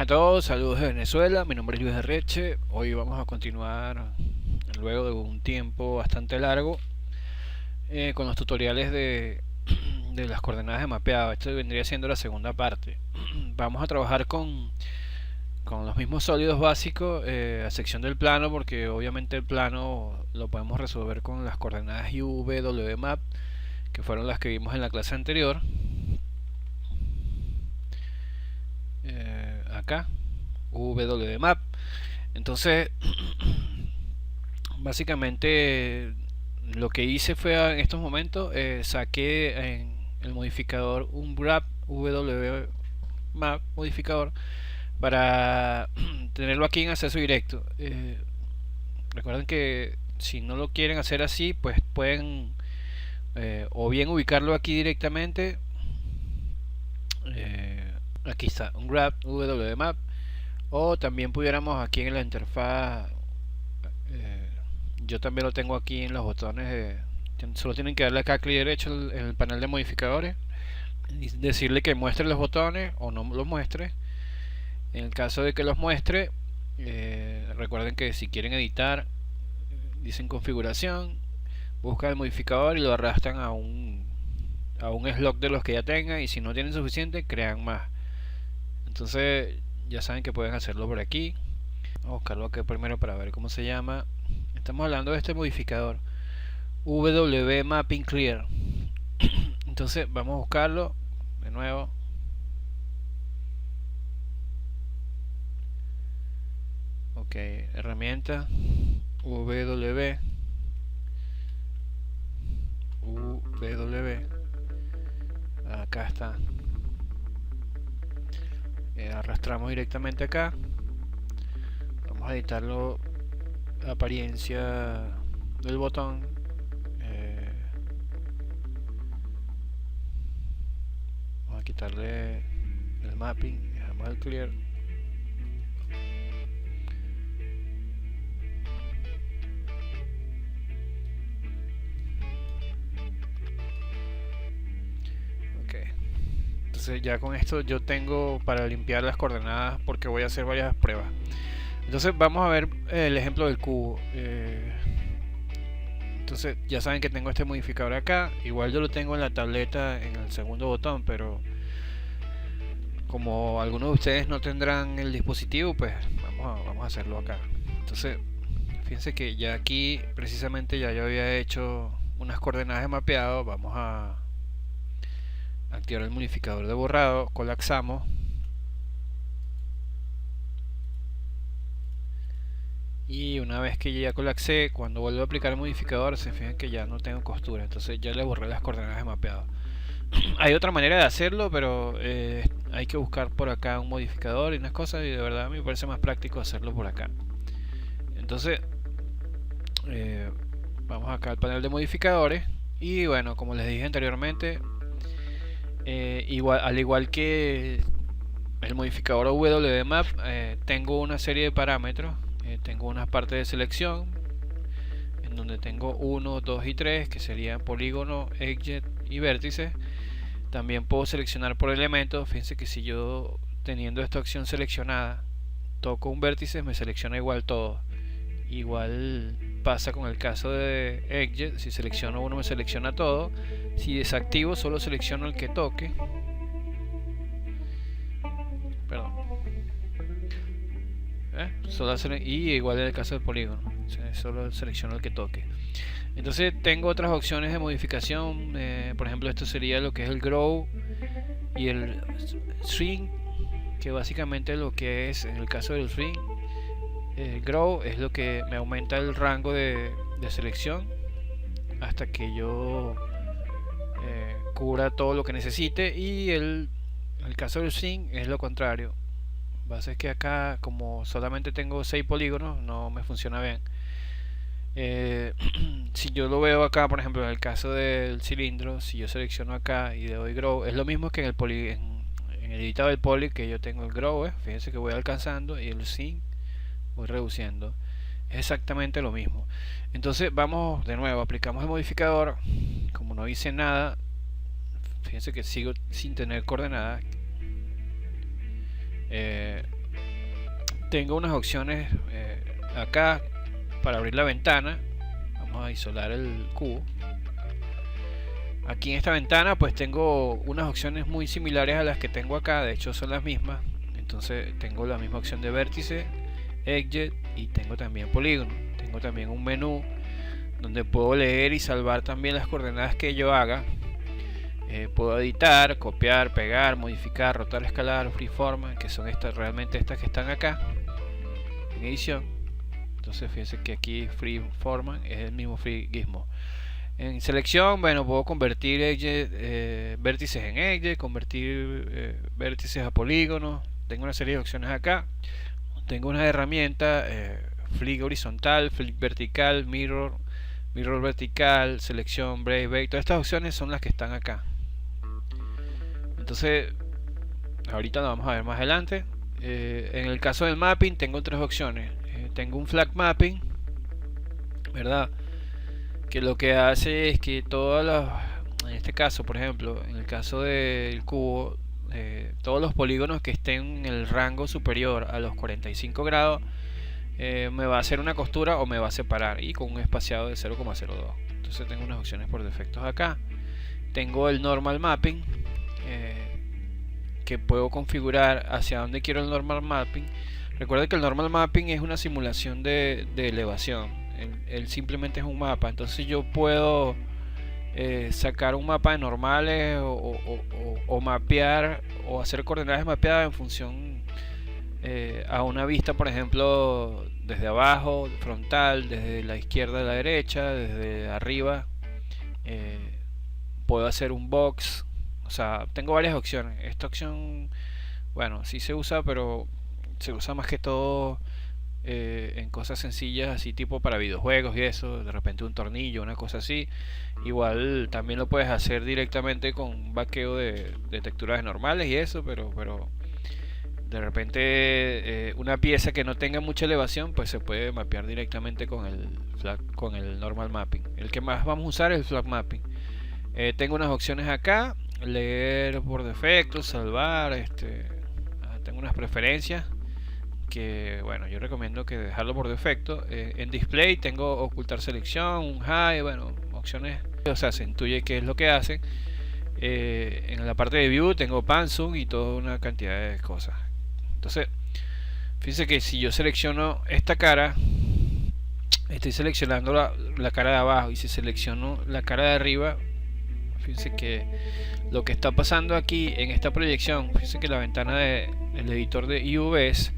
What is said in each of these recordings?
todos, saludos de Venezuela, mi nombre es Luis Arreche. Hoy vamos a continuar, luego de un tiempo bastante largo, con los tutoriales de las coordenadas de mapeado. Esto vendría siendo la segunda parte. Vamos a trabajar con los mismos sólidos básicos, a sección del plano, porque obviamente el plano lo podemos resolver con las coordenadas UVWMAP, que fueron las que vimos en la clase anterior. Acá WMAP. Entonces básicamente lo que hice fue en estos momentos, saqué en el modificador un wrap WMAP modificador para tenerlo aquí en acceso directo. Recuerden que si no lo quieren hacer así, pues pueden o bien ubicarlo aquí directamente. Aquí está un grab WMAP, o también pudiéramos aquí en la interfaz, yo también lo tengo aquí en los botones solo tienen que darle acá clic derecho en el panel de modificadores y decirle que muestre los botones o no los muestre. En el caso de que los muestre, recuerden que si quieren editar, dicen configuración, buscan el modificador y lo arrastran a un slot de los que ya tengan, y si no tienen suficiente, crean más. Entonces ya saben que pueden hacerlo por aquí. Vamos a buscarlo aquí primero para ver cómo se llama. Estamos hablando de este modificador W Mapping Clear. Entonces vamos a buscarlo de nuevo. Ok, herramienta W acá está. Arrastramos directamente acá. Vamos a editarlo, la apariencia del botón. Vamos a quitarle el mapping, dejamos el clear. Ok, entonces ya con esto yo tengo para limpiar las coordenadas, porque voy a hacer varias pruebas. Entonces vamos a ver el ejemplo del cubo. Entonces ya saben que tengo este modificador acá. Igual yo lo tengo en la tableta en el segundo botón, pero como algunos de ustedes no tendrán el dispositivo, pues vamos a hacerlo acá. Entonces fíjense que ya aquí precisamente ya yo había hecho unas coordenadas de mapeado. Vamos a activar el modificador de borrado, colapsamos. Y una vez que ya colapsé, cuando vuelvo a aplicar el modificador, se fijan que ya no tengo costura. Entonces ya le borré las coordenadas de mapeado. Hay otra manera de hacerlo, pero hay que buscar por acá un modificador y unas cosas, y de verdad a mí me parece más práctico hacerlo por acá. Entonces vamos acá al panel de modificadores, y bueno, como les dije anteriormente, al igual que el modificador WMAP, tengo una serie de parámetros. Tengo unas partes de selección en donde tengo 1, 2 y 3, que serían polígono, edge y vértices. También puedo seleccionar por elementos. Fíjense que si yo, teniendo esta opción seleccionada, toco un vértice, me selecciona igual todo. Igual pasa con el caso de edge. Si selecciono uno, me selecciona todo. Si desactivo, solo selecciono el que toque. Perdón. Y igual en el caso del polígono, solo selecciono el que toque. Entonces tengo otras opciones de modificación. Por ejemplo, esto sería lo que es el grow y el swing, que básicamente lo que es, en el caso del swing, el grow es lo que me aumenta el rango de selección hasta que yo cubra todo lo que necesite, y el caso del swing es lo contrario. Pasa es que acá, como solamente tengo 6 polígonos, no me funciona bien. Si yo lo veo acá, por ejemplo, en el caso del cilindro, si yo selecciono acá y le doy grow, es lo mismo que en el editado del poly, que yo tengo el grow. Fíjense que voy alcanzando, y el sync voy reduciendo. Es exactamente lo mismo. Entonces vamos de nuevo, aplicamos el modificador. Como no hice nada, fíjense que sigo sin tener coordenadas. tengo unas opciones acá para abrir la ventana. Vamos a isolar el cubo. Aquí en esta ventana pues tengo unas opciones muy similares a las que tengo acá, de hecho son las mismas. Entonces tengo la misma opción de vértice, edge, y tengo también polígono. Tengo también un menú donde puedo leer y salvar también las coordenadas que yo haga. Puedo editar, copiar, pegar, modificar, rotar, escalar, freeform, que son realmente estas que están acá en edición. Entonces fíjense que aquí freeform es el mismo free gizmo. En selección, bueno, puedo convertir vértices en edge, convertir vértices a polígonos. Tengo una serie de opciones acá. Tengo una herramienta, flick horizontal, flick vertical, mirror vertical, selección, break. Todas estas opciones son las que están acá. Entonces, ahorita lo vamos a ver más adelante. En el caso del mapping, tengo tres opciones. Tengo un flag mapping, ¿verdad? Que lo que hace es que todas las, en este caso, por ejemplo, en el caso del cubo, todos los polígonos que estén en el rango superior a los 45 grados, me va a hacer una costura o me va a separar, y con un espaciado de 0,02. Entonces tengo unas opciones por defectos acá. Tengo el normal mapping, que puedo configurar hacia dónde quiero el normal mapping. Recuerda que el normal mapping es una simulación de elevación. Él simplemente es un mapa. Entonces yo puedo sacar un mapa de normales o mapear o hacer coordenadas mapeadas en función a una vista, por ejemplo, desde abajo, frontal, desde la izquierda a la derecha, desde arriba. Puedo hacer un box. O sea, tengo varias opciones. Esta opción, bueno, sí se usa, pero se usa más que todo en cosas sencillas, así tipo para videojuegos y eso. De repente un tornillo, una cosa así. Igual también lo puedes hacer directamente con un vaqueo de texturas normales y eso, pero de repente una pieza que no tenga mucha elevación, pues se puede mapear directamente con el normal mapping. El que más vamos a usar es el flag mapping. Tengo unas opciones acá: leer por defecto, salvar. Tengo unas preferencias que, bueno, yo recomiendo que dejarlo por defecto. En display tengo ocultar selección, un high, bueno, opciones, o sea, se intuye qué es lo que hacen. En la parte de view tengo pan, zoom y toda una cantidad de cosas. Entonces, fíjense que si yo selecciono esta cara, estoy seleccionando la cara de abajo, y si selecciono la cara de arriba, fíjense que lo que está pasando aquí en esta proyección, fíjense que la ventana del editor de IUVs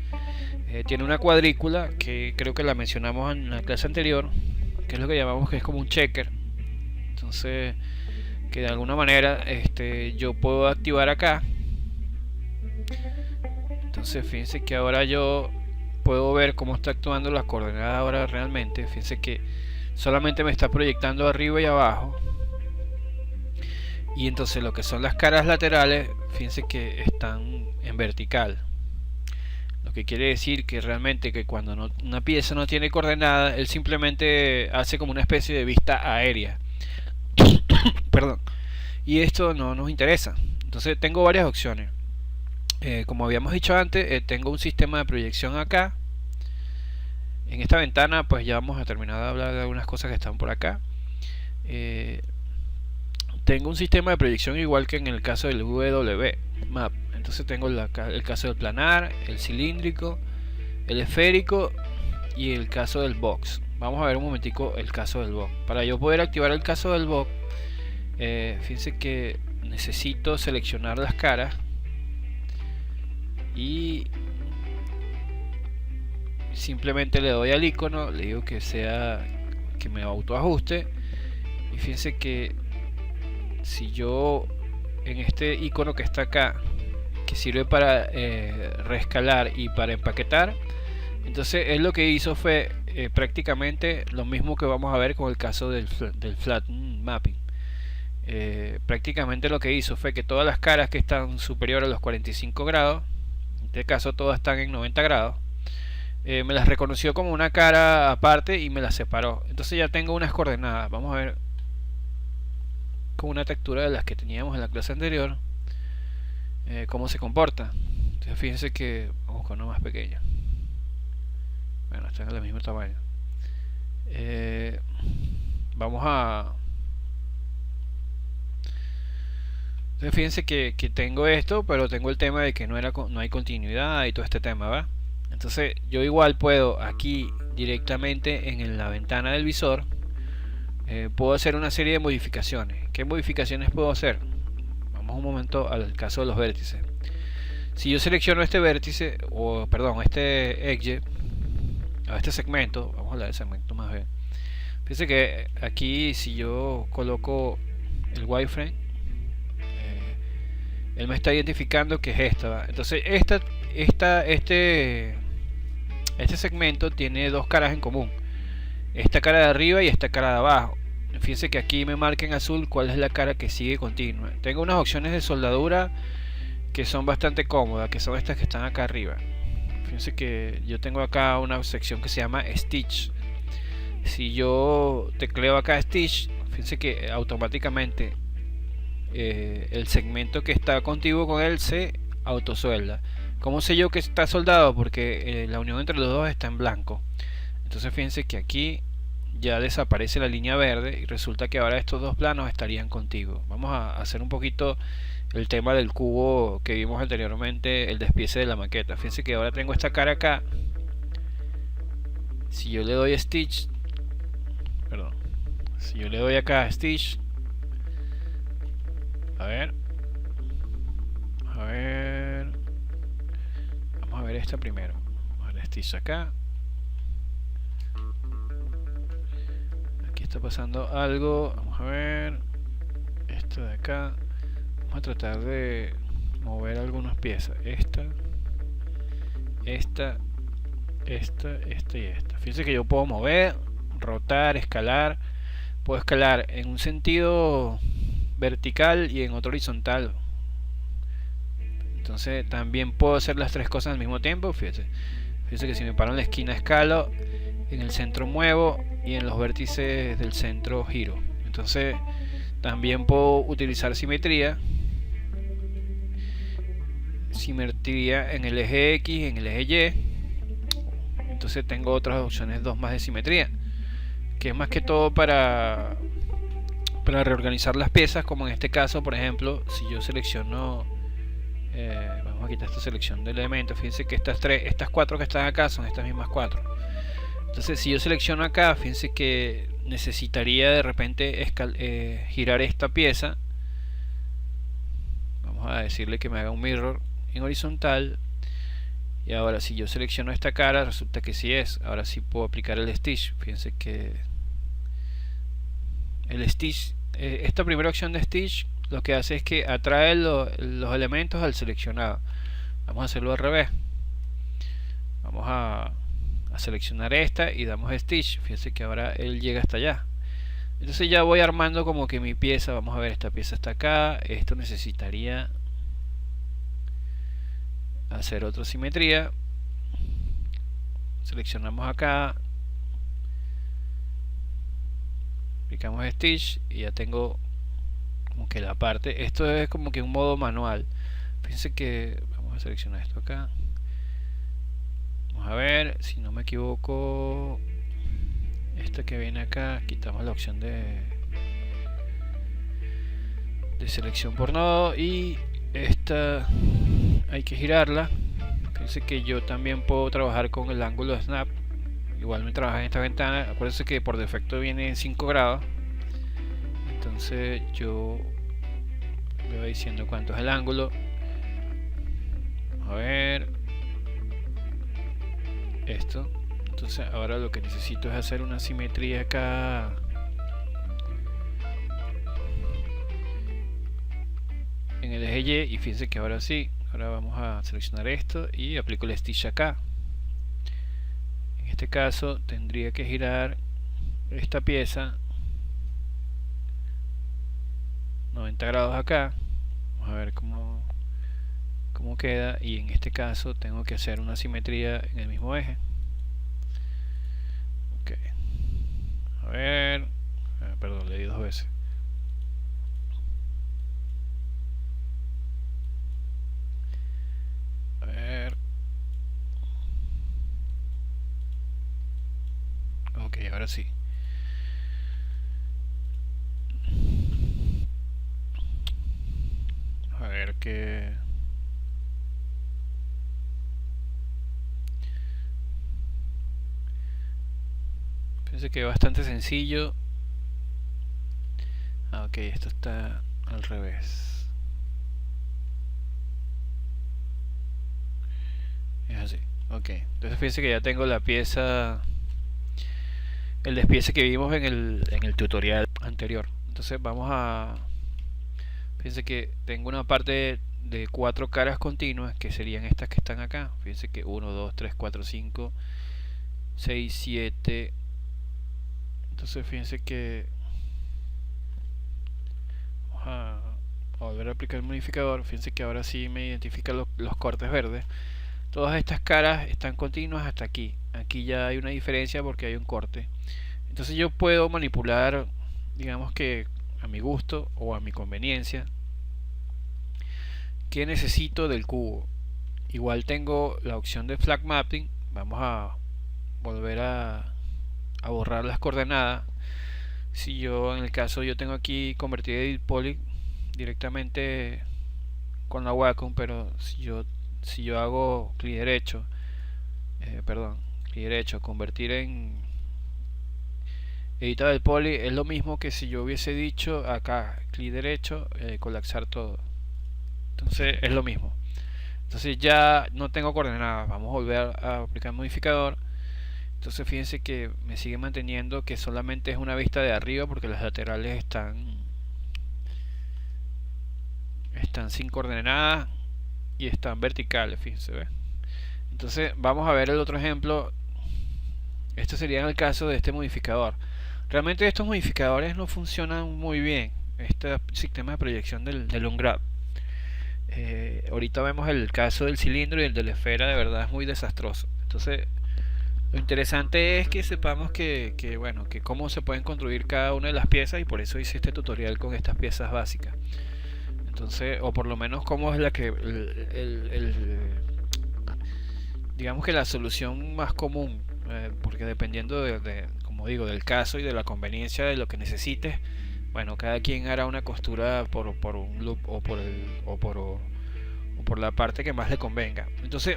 tiene una cuadrícula que creo que la mencionamos en la clase anterior, que es lo que llamamos que es como un checker. Entonces, que de alguna manera yo puedo activar acá. Entonces fíjense que ahora yo puedo ver cómo está actuando las coordenadas ahora realmente. Fíjense que solamente me está proyectando arriba y abajo. Y entonces lo que son las caras laterales, fíjense que están en vertical. Lo que quiere decir que realmente que cuando una pieza no tiene coordenadas, él simplemente hace como una especie de vista aérea. Perdón. Y esto no nos interesa. Entonces tengo varias opciones. Como habíamos dicho antes, tengo un sistema de proyección acá. En esta ventana pues ya vamos a terminar de hablar de algunas cosas que están por acá. Tengo un sistema de proyección igual que en el caso del WMAP. Entonces tengo el caso del planar, el cilíndrico, el esférico y el caso del box. Vamos a ver un momentico el caso del box. Para yo poder activar el caso del box, fíjense que necesito seleccionar las caras y simplemente le doy al icono, le digo que me autoajuste, y fíjense que si yo en este icono que está acá, que sirve para reescalar y para empaquetar, entonces él lo que hizo fue prácticamente lo mismo que vamos a ver con el caso del flat mapping. Prácticamente lo que hizo fue que todas las caras que están superiores a los 45 grados, en este caso todas están en 90 grados, me las reconoció como una cara aparte y me las separó. Entonces ya tengo unas coordenadas. Vamos a ver con una textura de las que teníamos en la clase anterior cómo se comporta. Entonces fíjense que vamos con una más pequeña. Bueno, están del mismo tamaño. Vamos a... Entonces fíjense que tengo esto, pero tengo el tema de que no hay continuidad y todo este tema, ¿va? Entonces yo igual puedo aquí directamente en la ventana del visor, puedo hacer una serie de modificaciones. ¿Qué modificaciones puedo hacer? Vamos un momento al caso de los vértices. Si yo selecciono este vértice, o perdón, este edge, a este segmento, vamos a hablar del segmento más bien. Fíjense que aquí si yo coloco el wireframe, él me está identificando que es esta, ¿va? Entonces este segmento tiene dos caras en común, esta cara de arriba y esta cara de abajo. Fíjense que aquí me marca en azul cuál es la cara que sigue continua. Tengo unas opciones de soldadura que son bastante cómodas, que son estas que están acá arriba. Fíjense que yo tengo acá una sección que se llama Stitch. Si yo tecleo acá Stitch, fíjense que automáticamente el segmento que está contiguo con él se autosuelda. ¿Cómo sé yo que está soldado? Porque la unión entre los dos está en blanco. Entonces fíjense que aquí ya desaparece la línea verde y resulta que ahora estos dos planos estarían contiguos. Vamos a hacer un poquito el tema del cubo que vimos anteriormente, el despiece de la maqueta. Fíjense que ahora tengo esta cara acá. Si yo le doy Stitch, perdón, si yo le doy acá Stitch, a ver, vamos a ver esta primero. Vamos a ver Stitch acá. Aquí está pasando algo. Vamos a ver esto de acá. Vamos a tratar de mover algunas piezas. Esta y esta. Fíjense que yo puedo mover, rotar, escalar. Puedo escalar en un sentido vertical y en otro horizontal. Entonces también puedo hacer las tres cosas al mismo tiempo. Fíjense que si me paro en la esquina escalo, en el centro muevo y en los vértices del centro giro. Entonces también puedo utilizar simetría en el eje X, en el eje Y. Entonces tengo otras opciones, dos más de simetría, que es más que todo para reorganizar las piezas, como en este caso, por ejemplo, si yo selecciono, vamos a quitar esta selección de elementos. Fíjense que estas cuatro que están acá son estas mismas cuatro. Entonces si yo selecciono acá, fíjense que necesitaría de repente girar esta pieza. Vamos a decirle que me haga un mirror en horizontal. Y ahora si yo selecciono esta cara, resulta que sí es. Ahora sí puedo aplicar el Stitch. Fíjense que el Stitch, esta primera opción de Stitch, lo que hace es que atrae los elementos al seleccionado. Vamos a hacerlo al revés. Vamos a seleccionar esta y damos Stitch. Fíjense que ahora él llega hasta allá. Entonces ya voy armando como que mi pieza. Vamos a ver, esta pieza está acá. Esto necesitaría hacer otra simetría. Seleccionamos acá, aplicamos Stitch y ya tengo como que la parte. Esto es como que un modo manual. Fíjense que vamos a seleccionar esto acá. Vamos a ver, si no me equivoco, esta que viene acá, quitamos la opción de selección por nodo y esta hay que girarla. Fíjense que yo también puedo trabajar con el ángulo de snap. Igual me trabaja en esta ventana. Acuérdense que por defecto viene en 5 grados. Entonces yo le voy diciendo cuánto es el ángulo. A ver, esto. Entonces ahora lo que necesito es hacer una simetría acá. En el eje Y, y fíjense que ahora sí. Ahora vamos a seleccionar esto y aplico el Stitch acá. En este caso tendría que girar esta pieza 90 grados acá. Vamos a ver cómo queda, y en este caso tengo que hacer una simetría en el mismo eje. Ok, a ver, perdón, le di dos veces. A ver, ahora sí. A ver qué. Pensé que es bastante sencillo. Ok, esto está al revés. Es así. Ok, entonces fíjense que ya tengo la pieza, el despiece que vimos en el tutorial anterior. Entonces vamos a. Fíjense que tengo una parte de 4 caras continuas, que serían estas que están acá. Fíjense que 1, 2, 3, 4, 5, 6, 7. Entonces fíjense que vamos a volver a aplicar el modificador. Fíjense que ahora sí me identifica los cortes verdes. Todas estas caras están continuas hasta aquí. Aquí ya hay una diferencia porque hay un corte. Entonces yo puedo manipular, digamos que a mi gusto o a mi conveniencia, qué necesito del cubo. Igual tengo la opción de flag mapping. Vamos a volver a borrar las coordenadas. Si yo, en el caso, yo tengo aquí convertir edit poly directamente con la Wacom, pero si yo hago clic derecho, clic derecho, convertir en editar el poly, es lo mismo que si yo hubiese dicho acá clic derecho, colapsar todo. Entonces es lo mismo. Entonces ya no tengo coordenadas. Vamos a volver a aplicar modificador. Entonces fíjense que me sigue manteniendo que solamente es una vista de arriba porque las laterales están sin coordenadas y están verticales, fíjense, ¿ve? Entonces vamos a ver el otro ejemplo. Este sería en el caso de este modificador. Realmente estos modificadores no funcionan muy bien. Este sistema de proyección del Ungraph. Ahorita vemos el caso del cilindro y el de la esfera, de verdad es muy desastroso. Entonces lo interesante es que sepamos bueno, que cómo se pueden construir cada una de las piezas, y por eso hice este tutorial con estas piezas básicas. Entonces, o por lo menos cómo es la que digamos que la solución más común, porque dependiendo como digo, del caso y de la conveniencia de lo que necesites, bueno, cada quien hará una costura por un loop o por la parte que más le convenga. Entonces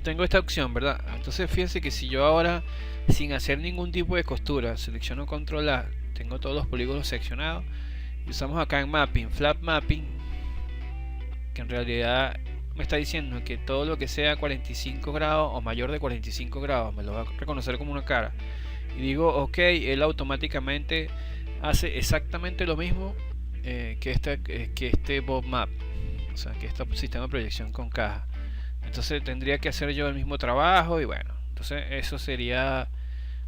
tengo esta opción, ¿verdad? Entonces fíjense que si yo ahora, sin hacer ningún tipo de costura, selecciono control A, tengo todos los polígonos seccionados y usamos acá en mapping, flat mapping, que en realidad me está diciendo que todo lo que sea 45 grados o mayor de 45 grados me lo va a reconocer como una cara, y digo ok, él automáticamente hace exactamente lo mismo que este Bob Map, o sea, que este sistema de proyección con caja. Entonces tendría que hacer yo el mismo trabajo y bueno, entonces eso sería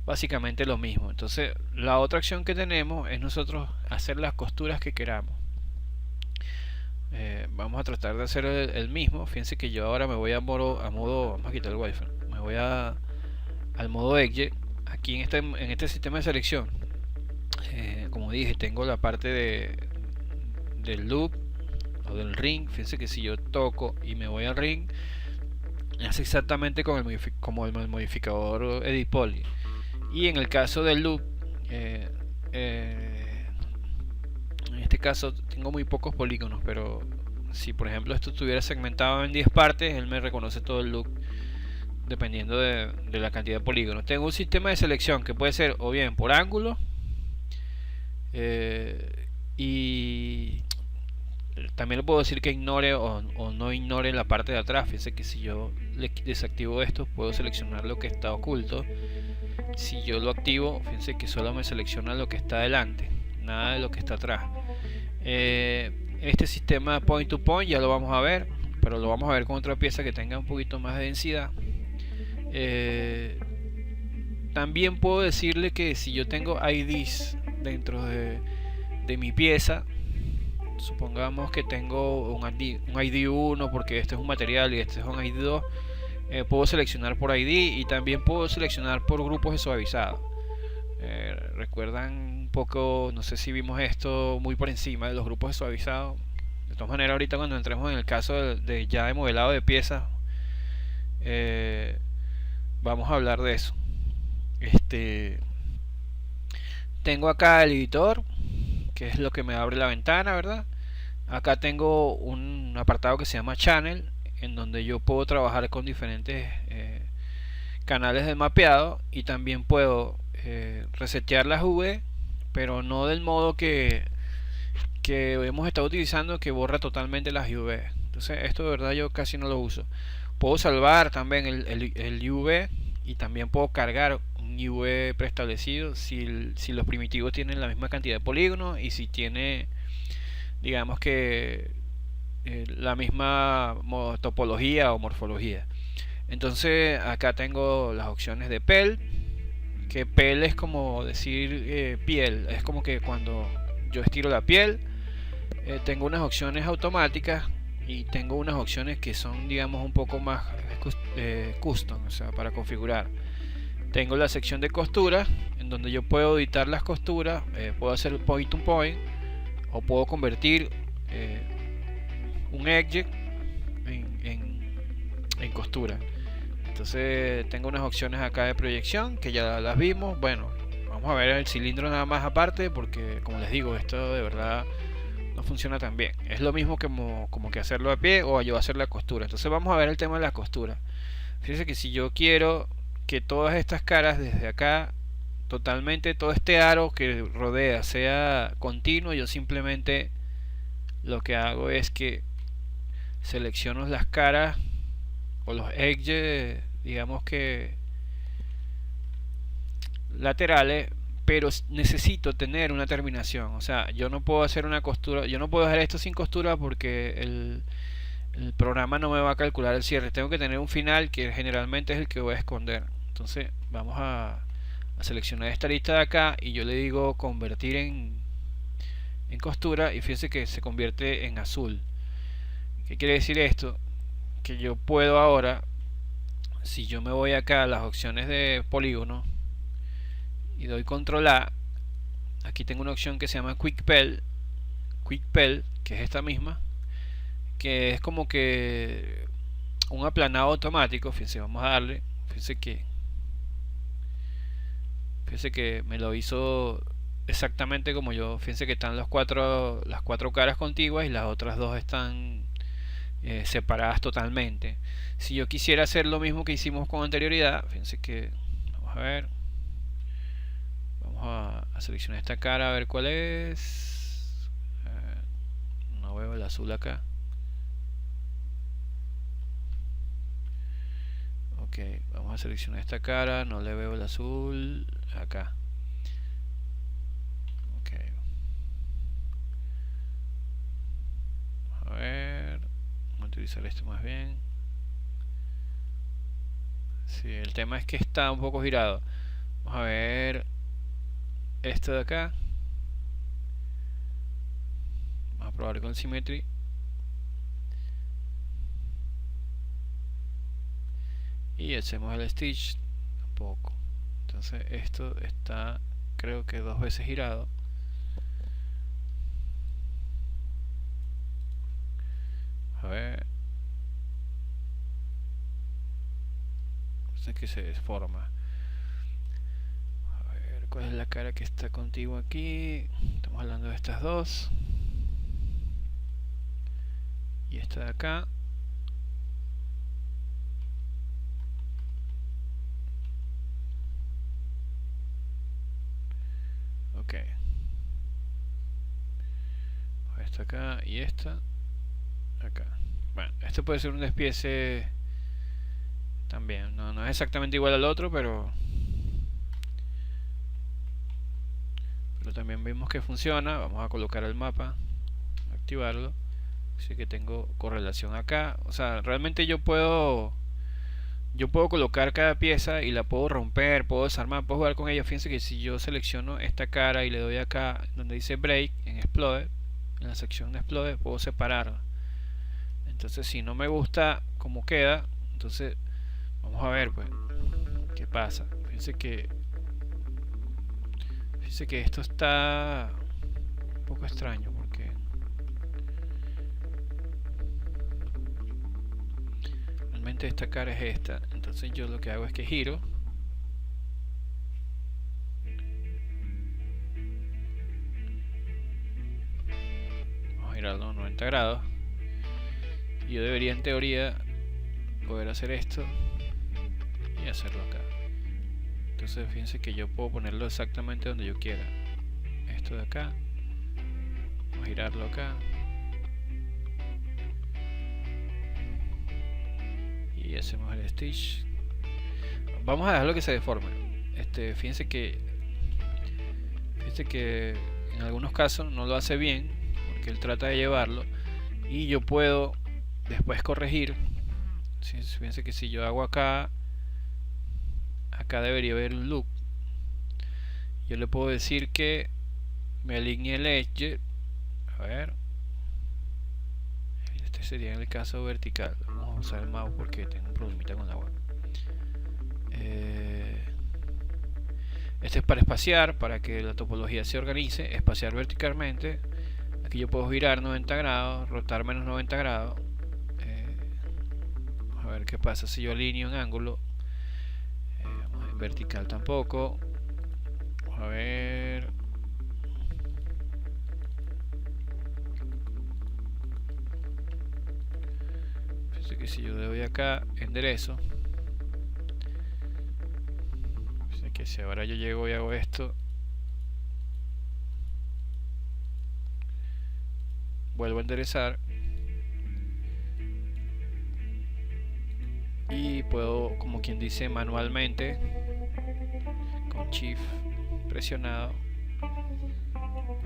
básicamente lo mismo. Entonces la otra acción que tenemos es nosotros hacer las costuras que queramos. Vamos a tratar de hacer el mismo. Fíjense que yo ahora me voy a modo, vamos a quitar el wifi, me voy al modo Edge. Aquí en este sistema de selección, como dije, tengo la parte del loop o del ring. Fíjense que si yo toco y me voy al ring, hace exactamente como el modificador edit poly. Y en el caso del loop, en este caso tengo muy pocos polígonos, pero si por ejemplo esto estuviera segmentado en 10 partes, él me reconoce todo el loop dependiendo de la cantidad de polígonos. Tengo un sistema de selección que puede ser o bien por ángulo, y también le puedo decir que ignore o no ignore la parte de atrás. Fíjense que si yo desactivo esto, puedo seleccionar lo que está oculto. Si yo lo activo, fíjense que solo me selecciona lo que está adelante, nada de lo que está atrás. Este sistema point to point ya lo vamos a ver, pero lo vamos a ver con otra pieza que tenga un poquito más de densidad. También puedo decirle que si yo tengo IDs dentro de mi pieza, supongamos que tengo un ID 1 porque este es un material y este es un ID 2, puedo seleccionar por ID y también puedo seleccionar por grupos de suavizado. Recuerdan un poco, no sé si vimos esto muy por encima de los grupos de suavizado. De todas maneras, ahorita cuando entremos en el caso ya de modelado de piezas, vamos a hablar de eso. Este, tengo acá el editor, que es lo que me abre la ventana, ¿verdad? Acá tengo un apartado que se llama Channel, en donde yo puedo trabajar con diferentes canales de mapeado, y también puedo resetear las V, pero no del modo que hemos estado utilizando, que borra totalmente las UV. Entonces esto de verdad yo casi no lo uso. Puedo salvar también el UV, y también puedo cargar un UV preestablecido si los primitivos tienen la misma cantidad de polígonos, y si tiene, digamos que, la misma topología o morfología. Entonces acá tengo las opciones de PEL, que PEL es como decir piel, es como que cuando yo estiro la piel. Tengo unas opciones automáticas, y tengo unas opciones que son, digamos, un poco más custom, o sea, para configurar. Tengo la sección de costura, en donde yo puedo editar las costuras, puedo hacer point to point, o puedo convertir un edge en costura. Entonces tengo unas opciones acá de proyección que ya las vimos. Bueno, vamos a ver el cilindro nada más aparte, porque como les digo, esto de verdad no funciona tan bien. Es lo mismo que como que hacerlo a pie o yo hacer la costura. Entonces vamos a ver el tema de la costura. Fíjense que si yo quiero que todas estas caras desde acá, totalmente todo este aro que rodea sea continuo, yo simplemente lo que hago es que selecciono las caras o los edges, digamos que laterales, pero necesito tener una terminación. O sea, yo no puedo hacer una costura, yo no puedo hacer esto sin costura, porque el programa no me va a calcular el cierre. Tengo que tener un final que generalmente es el que voy a esconder. Entonces vamos a seleccionar esta lista de acá, y yo le digo convertir en costura, y fíjense que se convierte en azul. ¿Qué quiere decir esto? Que yo puedo ahora, si yo me voy acá a las opciones de polígono y doy control A, aquí tengo una opción que se llama Quick Pell, que es esta misma, que es como que un aplanado automático. Fíjense, vamos a darle, fíjense que me lo hizo exactamente como yo. Fíjense que están las cuatro caras contiguas, y las otras dos están separadas totalmente. Si yo quisiera hacer lo mismo que hicimos con anterioridad, fíjense que vamos a ver, vamos a seleccionar esta cara, a ver cuál es. No veo el azul acá. Ok, vamos a seleccionar esta cara, no le veo el azul acá. Ok, a ver, vamos a utilizar esto más bien. Sí, el tema es que está un poco girado. Vamos a ver esto de acá. Vamos a probar con Symmetry. Y hacemos el stitch un poco. Entonces esto está, creo que 2 veces girado. A ver, sé que se desforma. A ver, ¿cuál es la cara que está contigo aquí? Estamos hablando de estas dos. Y esta de acá. Ok. Esta acá y esta acá. Bueno, este puede ser un despiece también. No es exactamente igual al otro, pero también vimos que funciona. Vamos a colocar el mapa, activarlo. Así que tengo correlación acá. O sea, realmente yo puedo colocar cada pieza y la puedo romper, puedo desarmar, puedo jugar con ella. Fíjense que si yo selecciono esta cara y le doy acá donde dice break en Explode, en la sección de Explode, puedo separar. Entonces si no me gusta cómo queda, entonces vamos a ver pues qué pasa. Fíjense que esto está un poco extraño, porque realmente esta cara es esta. Entonces yo lo que hago es que giro girarlo 90 grados. Y yo debería en teoría poder hacer esto y hacerlo acá. Entonces fíjense que yo puedo ponerlo exactamente donde yo quiera. Esto de acá, vamos a girarlo acá y hacemos el stitch. Vamos a dejarlo que se deforme. Fíjense que en algunos casos no lo hace bien porque él trata de llevarlo y yo puedo después corregir. Fíjense que si yo hago acá debería haber un loop. Yo le puedo decir que me alinee el edge. A ver, este sería en el caso vertical. Vamos a usar el mouse porque tengo un problemita con la web. Este es para espaciar, para que la topología se organice, espaciar verticalmente. Aquí yo puedo girar 90 grados, rotar menos 90 grados. Vamos a ver qué pasa si yo alineo un ángulo. Vamos a vertical tampoco. Vamos a ver. Fíjense que si yo le doy acá, enderezo. Que si ahora yo llego y hago esto, vuelvo a enderezar y puedo, como quien dice, manualmente con Shift presionado.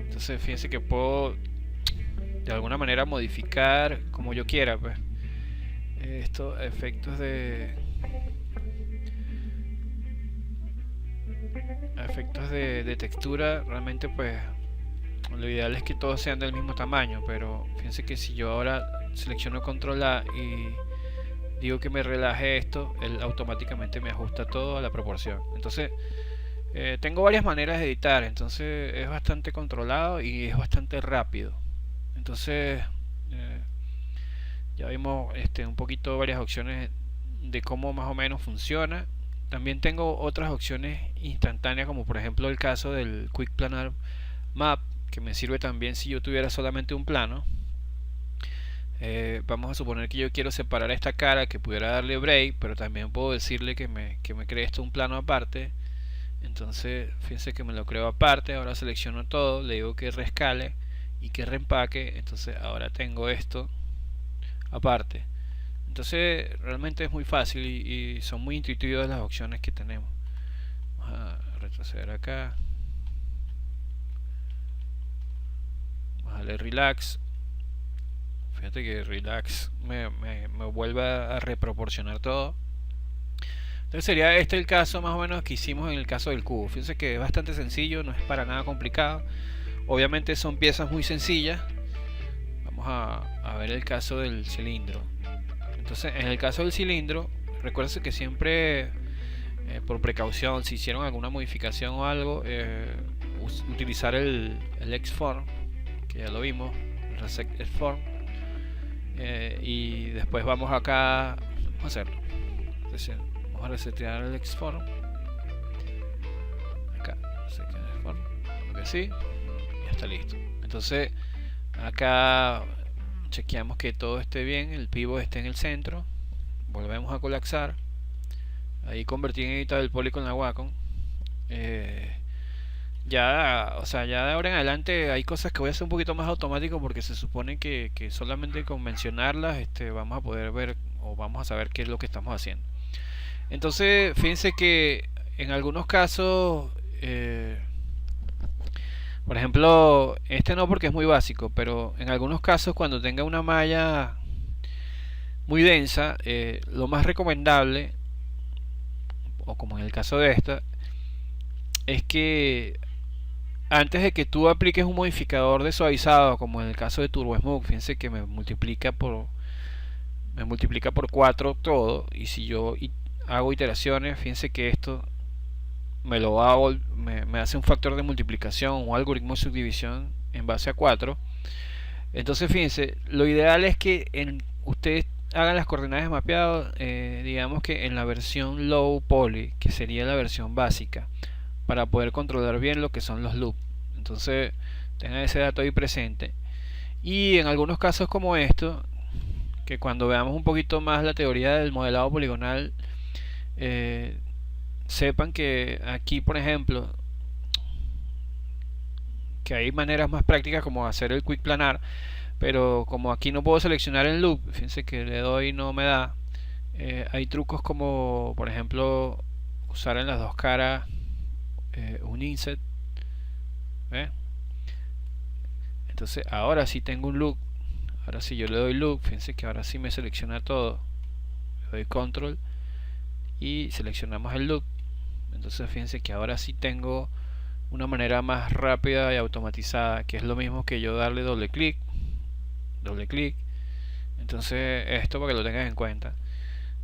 Entonces fíjense que puedo de alguna manera modificar como yo quiera, pues. Estos efectos de textura, realmente pues lo ideal es que todos sean del mismo tamaño, pero fíjense que si yo ahora selecciono control A y digo que me relaje esto, él automáticamente me ajusta todo a la proporción. Entonces tengo varias maneras de editar, entonces es bastante controlado y es bastante rápido. Entonces ya vimos un poquito varias opciones de cómo más o menos funciona. También tengo otras opciones instantáneas, como por ejemplo el caso del Quick Planar Map, que me sirve también si yo tuviera solamente un plano. Vamos a suponer que yo quiero separar esta cara, que pudiera darle break, pero también puedo decirle que me cree esto un plano aparte. Entonces fíjense que me lo creo aparte. Ahora selecciono todo, le digo que rescale y que reempaque. Entonces ahora tengo esto aparte. Entonces realmente es muy fácil y son muy intuitivas las opciones que tenemos. Vamos a retroceder acá, vamos a darle relax. Fíjate que relax me vuelve a reproporcionar todo. Entonces sería este el caso más o menos que hicimos en el caso del cubo. Fíjense que es bastante sencillo, no es para nada complicado. Obviamente son piezas muy sencillas. Vamos a ver el caso del cilindro. Entonces en el caso del cilindro, recuerden que siempre por precaución, si hicieron alguna modificación o algo, utilizar el Xform, que ya lo vimos, el Reset Xform, y después vamos acá, vamos a hacerlo. Entonces, vamos a resetear el Xform, acá, resetear el Xform, que sí, ya está listo. Entonces acá chequeamos que todo esté bien, el pivot esté en el centro, volvemos a colapsar, ahí convertí en editar el poly con la Wacom. Ya de ahora en adelante hay cosas que voy a hacer un poquito más automático, porque se supone que solamente con mencionarlas vamos a poder ver o vamos a saber qué es lo que estamos haciendo. Entonces fíjense que en algunos casos, por ejemplo, no porque es muy básico, pero en algunos casos cuando tenga una malla muy densa, lo más recomendable, o como en el caso de esta, es que antes de que tú apliques un modificador de suavizado, como en el caso de Turbo Smooth, fíjense que me multiplica por 4 todo, y si yo hago iteraciones, fíjense que esto me hace un factor de multiplicación o algoritmo de subdivisión en base a 4. Entonces fíjense, lo ideal es que ustedes hagan las coordenadas de mapeado, digamos que en la versión low poly, que sería la versión básica, para poder controlar bien lo que son los loops. Entonces tengan ese dato ahí presente. Y en algunos casos como esto, que cuando veamos un poquito más la teoría del modelado poligonal, eh, sepan que aquí, por ejemplo, que hay maneras más prácticas como hacer el quick planar, pero como aquí no puedo seleccionar el loop, fíjense que le doy y no me da. Hay trucos como, por ejemplo, usar en las dos caras un inset, ¿eh? Entonces ahora sí tengo un loop. Ahora si yo le doy loop, fíjense que ahora sí me selecciona todo. Le doy control y seleccionamos el loop. Entonces fíjense que ahora sí tengo una manera más rápida y automatizada, que es lo mismo que yo darle doble clic. Entonces esto para que lo tengas en cuenta.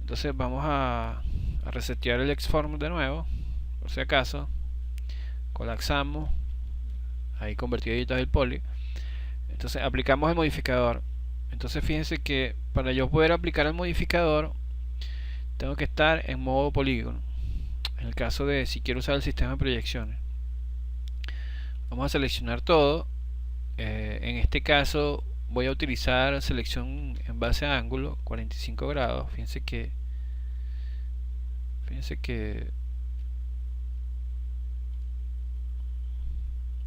Entonces vamos a resetear el Xform de nuevo, por si acaso. Colapsamos, ahí convertiditos el poly. Entonces aplicamos el modificador. Entonces fíjense que para yo poder aplicar el modificador tengo que estar en modo polígono. En el caso de si quiero usar el sistema de proyecciones, vamos a seleccionar todo. En este caso voy a utilizar selección en base a ángulo 45 grados. Fíjense que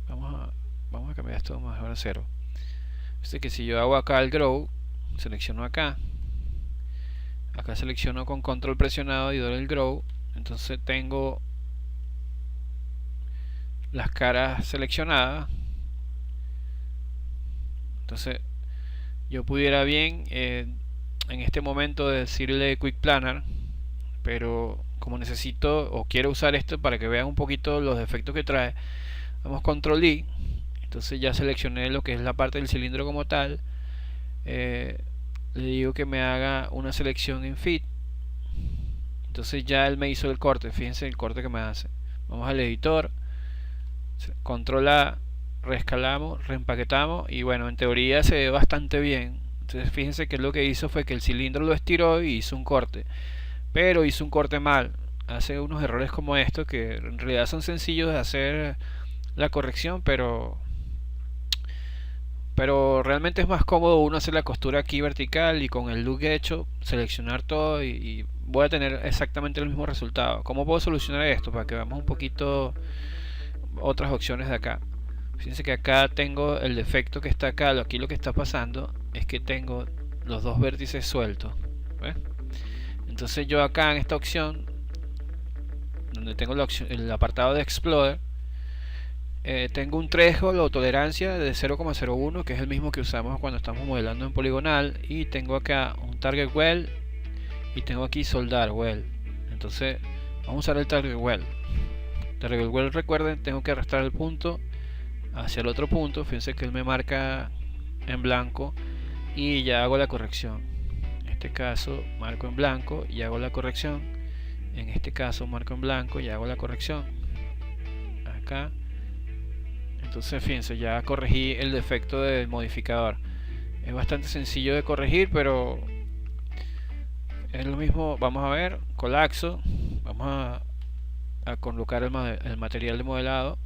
vamos a cambiar esto mejor a 0. Fíjense que si yo hago acá el grow, selecciono acá selecciono con control presionado y doy el grow, entonces tengo las caras seleccionadas. Entonces yo pudiera bien en este momento decirle quick planar, pero como necesito o quiero usar esto para que vean un poquito los efectos que trae, vamos control I. Entonces ya seleccioné lo que es la parte del cilindro como tal. Le digo que me haga una selección en fit. Entonces ya él me hizo el corte. Fíjense el corte que me hace. Vamos al editor, control A, reescalamos, reempaquetamos y bueno, en teoría se ve bastante bien. Entonces fíjense que lo que hizo fue que el cilindro lo estiró y hizo un corte, pero hizo un corte mal. Hace unos errores como estos que en realidad son sencillos de hacer la corrección, pero realmente es más cómodo uno hacer la costura aquí vertical y con el look hecho seleccionar todo y voy a tener exactamente el mismo resultado. ¿Cómo puedo solucionar esto? Para que veamos un poquito otras opciones de acá. Fíjense que acá tengo el defecto que está acá. Aquí lo que está pasando es que tengo los dos vértices sueltos. ¿Ves? Entonces yo acá en esta opción, donde tengo el apartado de Explorer, tengo un threshold o tolerancia de 0,01, que es el mismo que usamos cuando estamos modelando en poligonal, y tengo acá un target well y tengo aquí soldar well. Entonces vamos a usar el target well. Recuerden, tengo que arrastrar el punto hacia el otro punto. Fíjense que él me marca en blanco y ya hago la corrección. En este caso marco en blanco y hago la corrección. En este caso marco en blanco y hago la corrección acá. Entonces fíjense, ya corregí el defecto del modificador. Es bastante sencillo de corregir, pero es lo mismo. Vamos a ver, colapso. Vamos a colocar el material de modelado.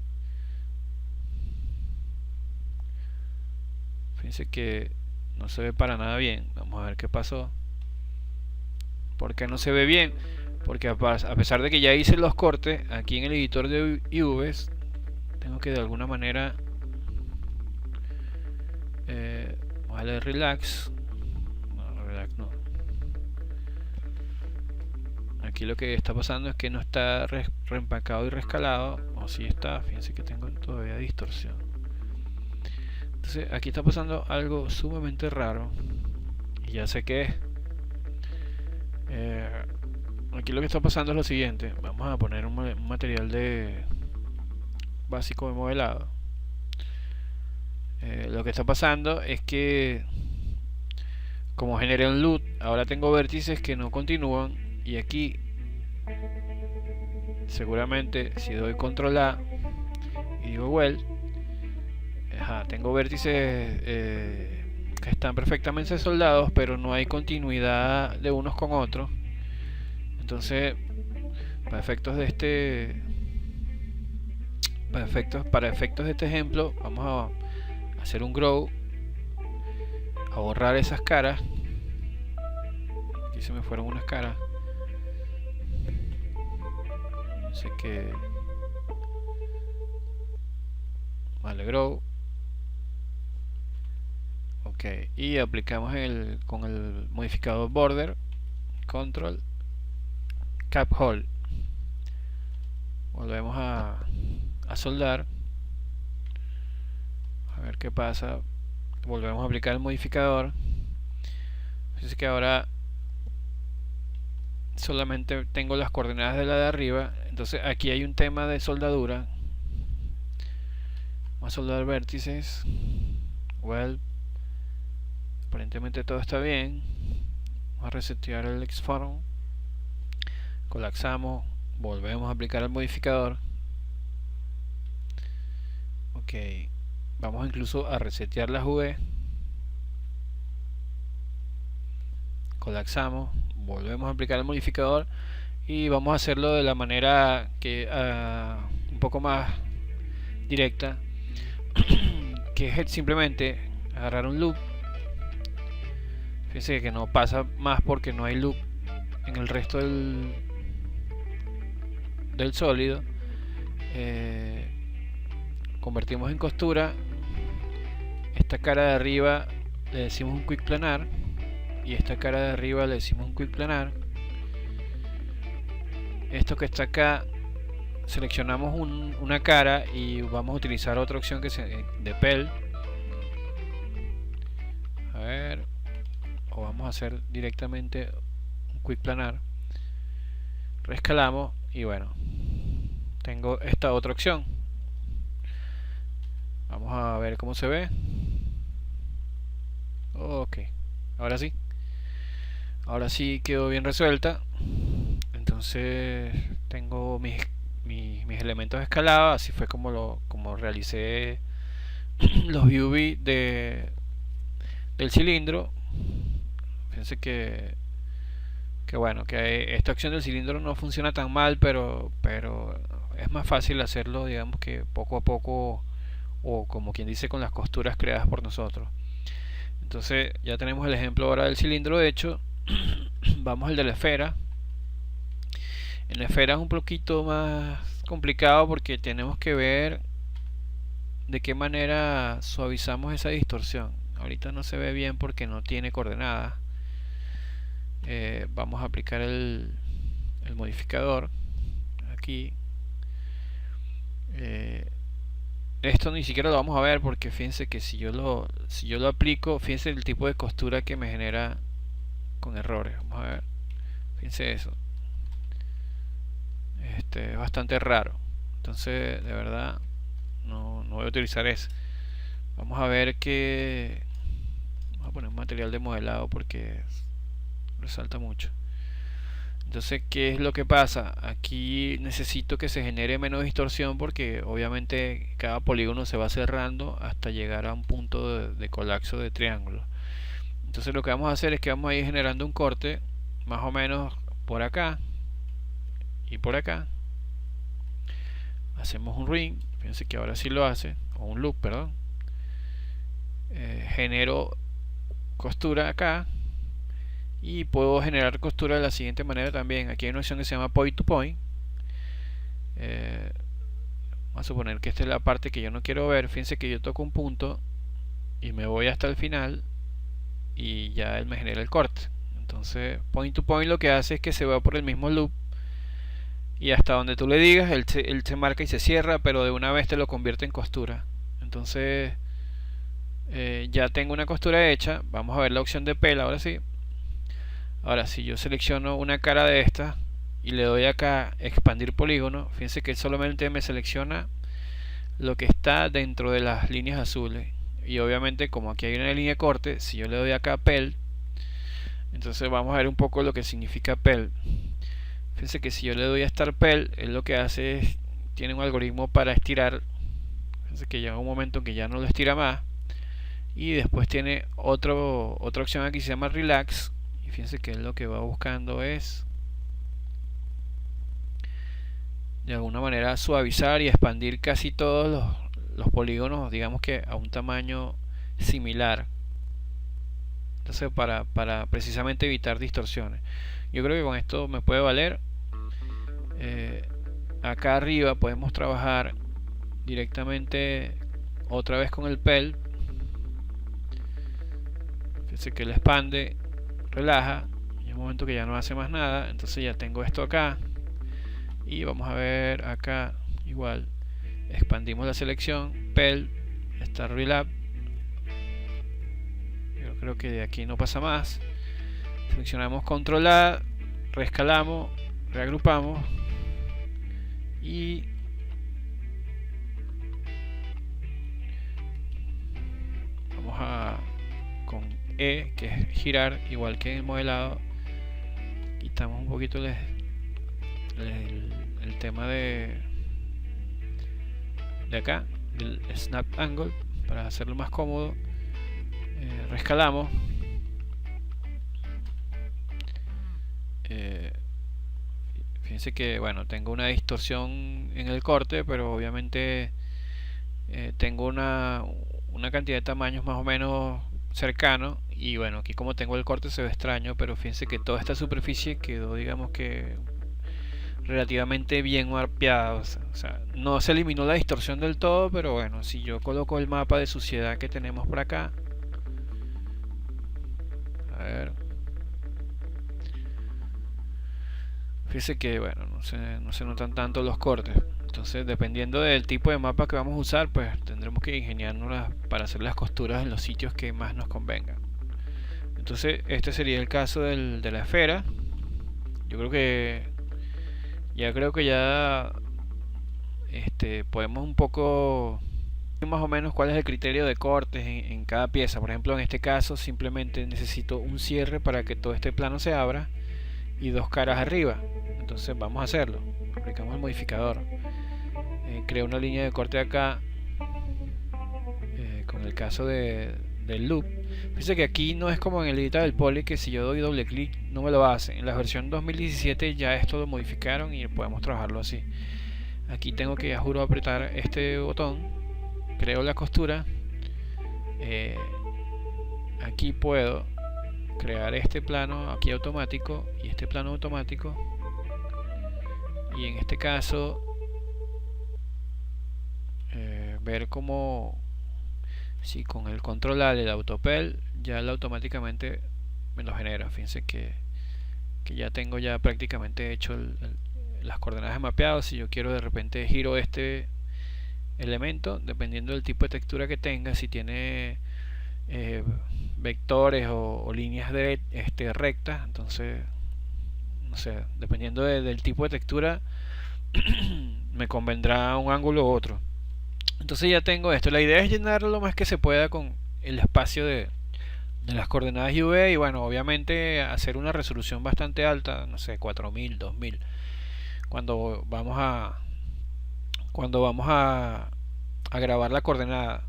Fíjense que no se ve para nada bien. Vamos a ver qué pasó. ¿Por qué no se ve bien? Porque a pesar de que ya hice los cortes aquí en el editor de IVs, tengo que de alguna manera vamos a darle relax. No, relax no. Aquí lo que está pasando es que no está reempacado y rescalado, o si está. Fíjense que tengo todavía distorsión. Entonces aquí está pasando algo sumamente raro y ya sé qué es. Aquí lo que está pasando es lo siguiente. Vamos a poner un material básico de modelado. Lo que está pasando es que como generé un loop, ahora tengo vértices que no continúan, y aquí seguramente si doy control A y digo well, tengo vértices que están perfectamente soldados, pero no hay continuidad de unos con otros. Entonces para efectos de este ejemplo vamos a hacer un grow a borrar esas caras. Aquí se me fueron unas caras. Así que me alegró. Ok, y aplicamos con el modificador border, control, cap hole. Volvemos a soldar. A ver qué pasa. Volvemos a aplicar el modificador. Fíjense que ahora solamente tengo las coordenadas de la de arriba. Entonces aquí hay un tema de soldadura. Vamos a soldar vértices. Well, aparentemente todo está bien. Vamos a resetear el Xform. Colapsamos. Volvemos a aplicar el modificador. Ok. Vamos incluso a resetear la UV. Colapsamos. Volvemos a aplicar el modificador. Y vamos a hacerlo de la manera que un poco más directa. Que es simplemente agarrar un loop. Fíjense que no pasa más porque no hay loop en el resto del sólido. Convertimos en costura. Esta cara de arriba le decimos un quick planar y esta cara de arriba le decimos un quick planar. Esto que está acá, seleccionamos una cara y vamos a utilizar otra opción que es de PEL. A ver, o vamos a hacer directamente un quick planar. Reescalamos y bueno, tengo esta otra opción. Vamos a ver cómo se ve. Ok, ahora sí quedó bien resuelta. Entonces tengo mis elementos escalados. Así fue como realicé los UV del cilindro. Fíjense que bueno, que esta opción del cilindro no funciona tan mal, pero es más fácil hacerlo, digamos, que poco a poco, o como quien dice, con las costuras creadas por nosotros. Entonces ya tenemos el ejemplo ahora del cilindro hecho. Vamos al de la esfera. En la esfera es un poquito más complicado porque tenemos que ver de qué manera suavizamos esa distorsión. Ahorita no se ve bien porque no tiene coordenadas. Vamos a aplicar el modificador aquí. Esto ni siquiera lo vamos a ver porque fíjense que si yo lo aplico, fíjense el tipo de costura que me genera con errores. Vamos a ver, fíjense eso. Es bastante raro. Entonces de verdad no voy a utilizar eso. Vamos a ver que vamos a poner un material de modelado porque resalta mucho. Entonces, ¿qué es lo que pasa? Aquí necesito que se genere menos distorsión porque obviamente cada polígono se va cerrando hasta llegar a un punto de colapso de triángulo. Entonces lo que vamos a hacer es que vamos a ir generando un corte más o menos por acá y por acá. Hacemos un ring, fíjense que ahora sí lo hace, o un loop, perdón. Genero costura acá. Y puedo generar costura de la siguiente manera también. Aquí hay una opción que se llama point to point. Vamos a suponer que esta es la parte que yo no quiero ver. Fíjense que yo toco un punto y me voy hasta el final y ya él me genera el corte. Entonces point to point lo que hace es que se va por el mismo loop y hasta donde tú le digas él se marca y se cierra, pero de una vez te lo convierte en costura. Entonces ya tengo una costura hecha. Vamos a ver la opción de pela ahora sí. Ahora si yo selecciono una cara de esta y le doy acá expandir polígono, fíjense que solamente me selecciona lo que está dentro de las líneas azules. Y obviamente como aquí hay una línea de corte, si yo le doy acá PEL, entonces vamos a ver un poco lo que significa PEL. Fíjense que si yo le doy a Start PEL, él lo que hace es, tiene un algoritmo para estirar. Fíjense que llega un momento en que ya no lo estira más. Y después tiene otra opción aquí que se llama Relax. Fíjense que lo que va buscando es de alguna manera suavizar y expandir casi todos los polígonos, digamos que a un tamaño similar. Entonces para precisamente evitar distorsiones. Yo creo que con esto me puede valer. Acá arriba podemos trabajar directamente otra vez con el PEL. Fíjense que le expande, relaja, y en un momento que ya no hace más nada. Entonces ya tengo esto acá, y vamos a ver acá igual, expandimos la selección, PEL, está Relap. Yo creo que de aquí no pasa más. Seleccionamos Control A, reescalamos, reagrupamos y vamos a con E, que es girar, igual que en el modelado. Quitamos un poquito el tema de acá, del snap angle, para hacerlo más cómodo. Reescalamos. Fíjense que bueno, tengo una distorsión en el corte, pero obviamente tengo una cantidad de tamaños más o menos cercano, y bueno, aquí como tengo el corte se ve extraño, pero fíjense que toda esta superficie quedó, digamos que relativamente bien mapeada. O sea, no se eliminó la distorsión del todo, pero bueno, si yo coloco el mapa de suciedad que tenemos por acá, a ver, fíjense que bueno, no se notan tanto los cortes. Entonces, dependiendo del tipo de mapa que vamos a usar, pues tendremos que ingeniárnoslas para hacer las costuras en los sitios que más nos convengan. Entonces, este sería el caso de la esfera. Yo creo que ya podemos un poco más o menos cuál es el criterio de cortes en cada pieza. Por ejemplo, en este caso simplemente necesito un cierre para que todo este plano se abra y dos caras arriba. Entonces vamos a hacerlo. Aplicamos el modificador, creo una línea de corte acá, con el caso del loop. Fíjense que aquí no es como en el editor del poly, que si yo doy doble clic no me lo hace. En la versión 2017 ya esto lo modificaron y podemos trabajarlo así. Aquí tengo que, ya juro, apretar este botón, creo la costura. Aquí puedo crear este plano aquí automático y este plano automático, y en este caso ver cómo, si con el control A del autopel ya él automáticamente me lo genera. Fíjense que ya tengo ya prácticamente hecho las coordenadas de mapeado. Si yo quiero, de repente giro este elemento dependiendo del tipo de textura que tenga, si tiene vectores o líneas rectas. Entonces, no sé, dependiendo del tipo de textura me convendrá un ángulo u otro. Entonces ya tengo esto. La idea es llenarlo lo más que se pueda con el espacio de las coordenadas UV, y bueno, obviamente hacer una resolución bastante alta, no sé, 4000, 2000, cuando vamos a grabar la coordenada.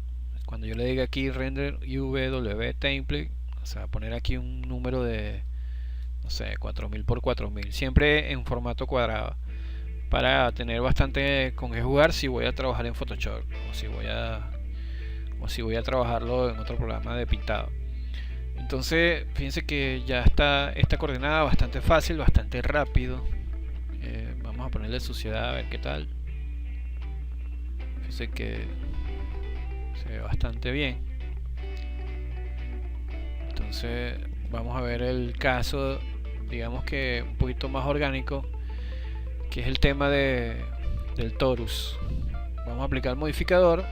Cuando yo le diga aquí render UVW template, o sea, poner aquí un número de, no sé, 4000 por 4000, siempre en formato cuadrado, para tener bastante con qué jugar si voy a trabajar en Photoshop, o si voy a trabajarlo en otro programa de pintado. Entonces, fíjense que ya está esta coordenada bastante fácil, bastante rápido. Vamos a ponerle suciedad a ver qué tal. Fíjense que se ve bastante bien. Entonces vamos a ver el caso, digamos que un poquito más orgánico, que es el tema del torus. Vamos a aplicar el modificador.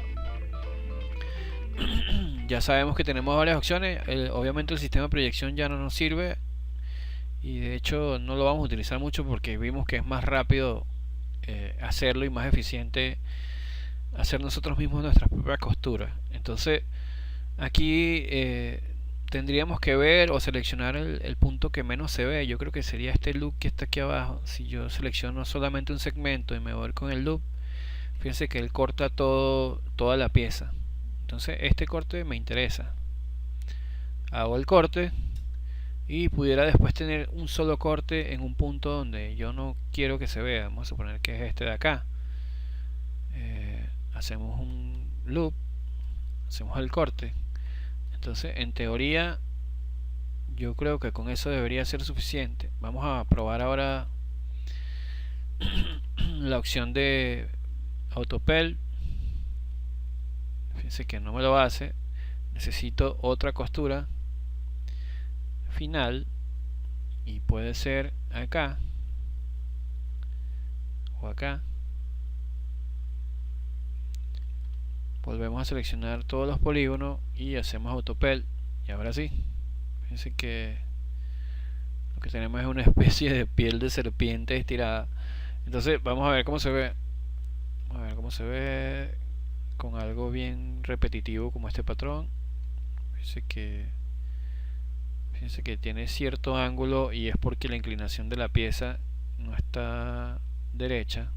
Ya sabemos que tenemos varias opciones. Obviamente el sistema de proyección ya no nos sirve, y de hecho no lo vamos a utilizar mucho porque vimos que es más rápido hacerlo y más eficiente hacer nosotros mismos nuestras propias costuras. Entonces aquí tendríamos que ver o seleccionar el punto que menos se ve. Yo creo que sería este loop que está aquí abajo. Si yo selecciono solamente un segmento y me voy con el loop, fíjense que él corta toda la pieza. Entonces este corte me interesa. Hago el corte y pudiera después tener un solo corte en un punto donde yo no quiero que se vea. Vamos a suponer que es este de acá. Hacemos un loop, hacemos el corte. Entonces, en teoría, yo creo que con eso debería ser suficiente. Vamos a probar ahora la opción de autopel. Fíjense que no me lo hace. Necesito otra costura final y puede ser acá o acá. Volvemos a seleccionar todos los polígonos y hacemos autopel. Y ahora sí, fíjense que lo que tenemos es una especie de piel de serpiente estirada. Entonces vamos a ver cómo se ve. Vamos a ver cómo se ve con algo bien repetitivo como este patrón. Fíjense que tiene cierto ángulo y es porque la inclinación de la pieza no está derecha.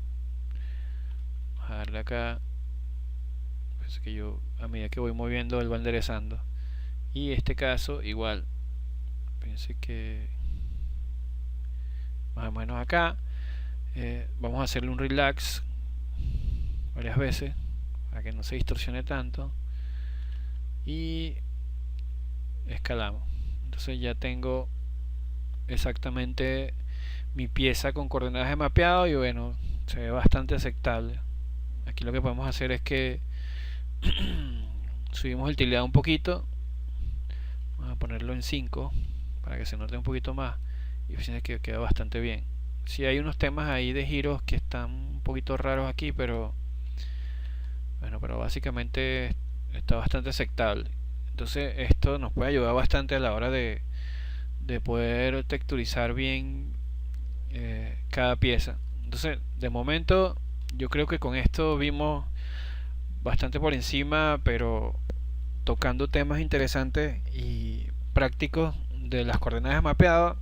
Vamos a darle acá. Fíjense que yo, a medida que voy moviendo, él va enderezando. Y este caso igual. Fíjense que más o menos acá. Vamos a hacerle un relax varias veces para que no se distorsione tanto. Y escalamos. Entonces ya tengo exactamente mi pieza con coordenadas de mapeado y bueno, se ve bastante aceptable. Aquí lo que podemos hacer es que subimos el tildeado un poquito. Vamos a ponerlo en 5 para que se note un poquito más y fíjense que queda bastante bien. Si hay unos temas ahí de giros que están un poquito raros aquí, pero bueno, pero básicamente está bastante aceptable. Entonces esto nos puede ayudar bastante a la hora de poder texturizar bien cada pieza. Entonces de momento yo creo que con esto vimos bastante por encima, pero tocando temas interesantes y prácticos de las coordenadas de mapeado.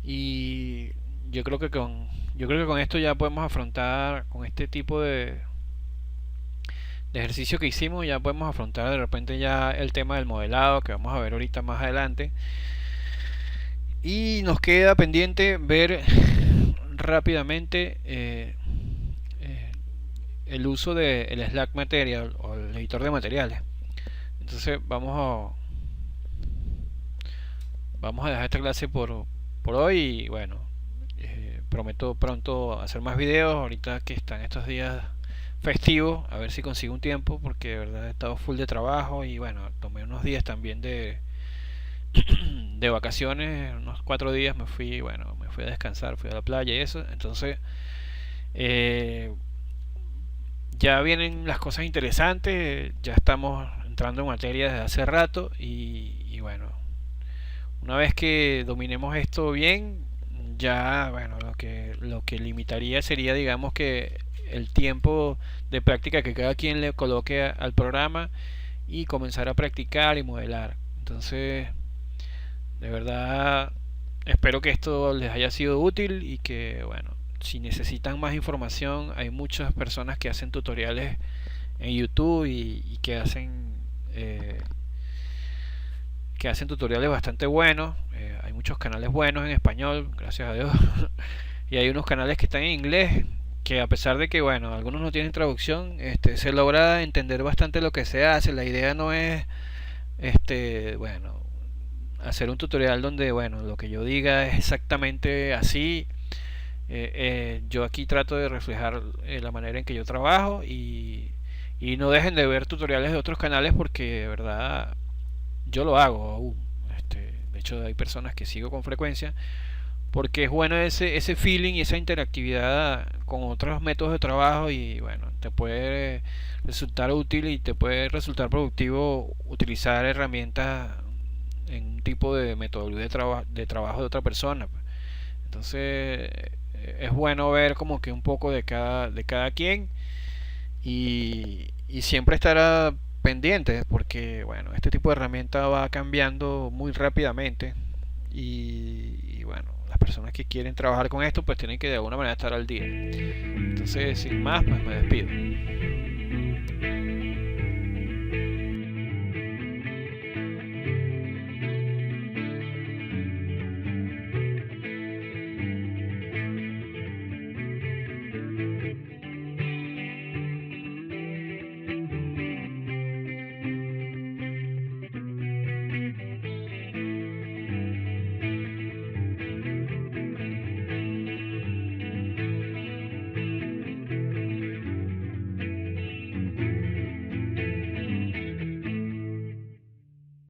Y yo creo que con esto ya podemos afrontar, con este tipo de ejercicio que hicimos, ya podemos afrontar de repente ya el tema del modelado que vamos a ver ahorita más adelante. Y nos queda pendiente ver rápidamente el uso del Slack Material o el editor de materiales. Entonces vamos a dejar esta clase por hoy y bueno, prometo pronto hacer más videos ahorita que están estos días festivos, a ver si consigo un tiempo porque de verdad he estado full de trabajo y bueno, tomé unos días también de vacaciones, unos 4 días me fui a descansar, fui a la playa y eso. Entonces ya vienen las cosas interesantes, ya estamos entrando en materia desde hace rato y bueno, una vez que dominemos esto bien, ya bueno, lo que limitaría sería, digamos, que el tiempo de práctica que cada quien le coloque al programa y comenzar a practicar y modelar. Entonces de verdad espero que esto les haya sido útil y que bueno, si necesitan más información hay muchas personas que hacen tutoriales en YouTube y que hacen tutoriales bastante buenos. Hay muchos canales buenos en español, gracias a Dios. Y hay unos canales que están en inglés que a pesar de que bueno, algunos no tienen traducción, se logra entender bastante lo que se hace. La idea no es bueno, hacer un tutorial donde bueno, lo que yo diga es exactamente así. Yo aquí trato de reflejar la manera en que yo trabajo y no dejen de ver tutoriales de otros canales porque de verdad yo lo hago aún. De hecho hay personas que sigo con frecuencia porque es bueno ese feeling y esa interactividad con otros métodos de trabajo y bueno, te puede resultar útil y te puede resultar productivo utilizar herramientas en un tipo de metodología de trabajo de otra persona. Entonces es bueno ver como que un poco de cada quien y siempre estar pendiente porque bueno, este tipo de herramienta va cambiando muy rápidamente y bueno, las personas que quieren trabajar con esto pues tienen que de alguna manera estar al día. Entonces sin más pues me despido.